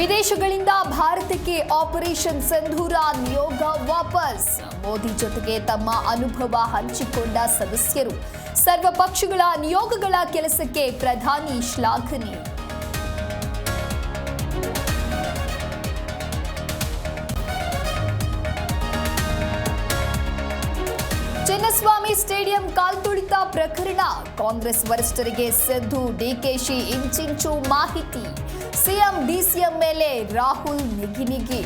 ವಿದೇಶಗಳಿಂದ ಭಾರತಕ್ಕೆ ಆಪರೇಷನ್ ಸಿಂಧೂರ ನಿಯೋಗ ವಾಪಸ್. ಮೋದಿ ಜೊತೆಗೆ ತಮ್ಮ ಅನುಭವ ಹಂಚಿಕೊಂಡ ಸದಸ್ಯರು. ಸರ್ವ ಪಕ್ಷಗಳ ನಿಯೋಗಗಳ ಕೆಲಸಕ್ಕೆ ಪ್ರಧಾನಿ ಶ್ಲಾಘನೆ. ಚಿನ್ನಸ್ವಾಮಿ ಸ್ಟೇಡಿಯಂ ಕಾಲ್ತುಳಿತ ಪ್ರಕರಣ. ಕಾಂಗ್ರೆಸ್ ವರಿಷ್ಠರಿಗೆ ಸಿದ್ದು ಡಿಕೆಶಿ ಇಂಚಿಂಚು ಮಾಹಿತಿ. ಸಿಎಂ ಡಿಸಿಎಂ ಮೇಲೆ ರಾಹುಲ್ ನಿಗಿ.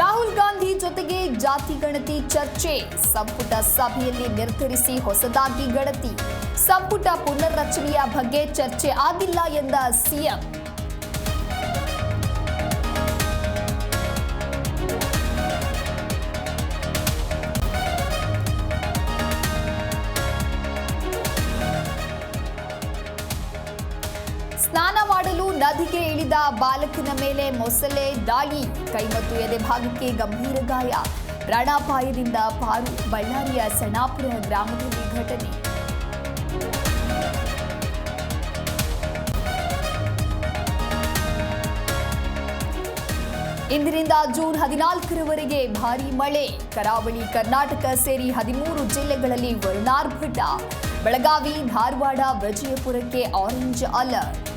ರಾಹುಲ್ ಗಾಂಧಿ ಜೊತೆಗೆ ಜಾತಿ ಗಣತಿ ಚರ್ಚೆ. ಸಂಪುಟ ಸಭೆಯಲ್ಲಿ ನಿರ್ಧರಿಸಿ ಹೊಸದಾಗಿ ಗಣತಿ. ಸಂಪುಟ ಪುನರ್ರಚನೆಯ ಬಗ್ಗೆ ಚರ್ಚೆ ಆಗಿಲ್ಲ ಎಂದ ಸಿಎಂ. ಸ್ನಾನ ಮಾಡಲು ನದಿಗೆ ಇಳಿದ ಬಾಲಕನ ಮೇಲೆ ಮೊಸಳೆ ದಾಳಿ. ಕೈ ಮತ್ತು ಎದೆ ಭಾಗಕ್ಕೆ ಗಂಭೀರ ಗಾಯ. ಪ್ರಾಣಾಪಾಯದಿಂದ ಪಾರು. ಬಳ್ಳಾರಿಯ ಸಣಾಪುರ ಗ್ರಾಮದಲ್ಲಿ ಘಟನೆ. ಇಂದಿನಿಂದ ಜೂನ್ 14ರವರೆಗೆ ಭಾರೀ ಮಳೆ. ಕರಾವಳಿ ಕರ್ನಾಟಕ ಸೇರಿ 13 ಜಿಲ್ಲೆಗಳಲ್ಲಿ ವರುಣಾರ್ಭಟ. ಬೆಳಗಾವಿ, ಧಾರವಾಡ, ವಿಜಯಪುರಕ್ಕೆ ಆರೆಂಜ್ ಅಲರ್ಟ್.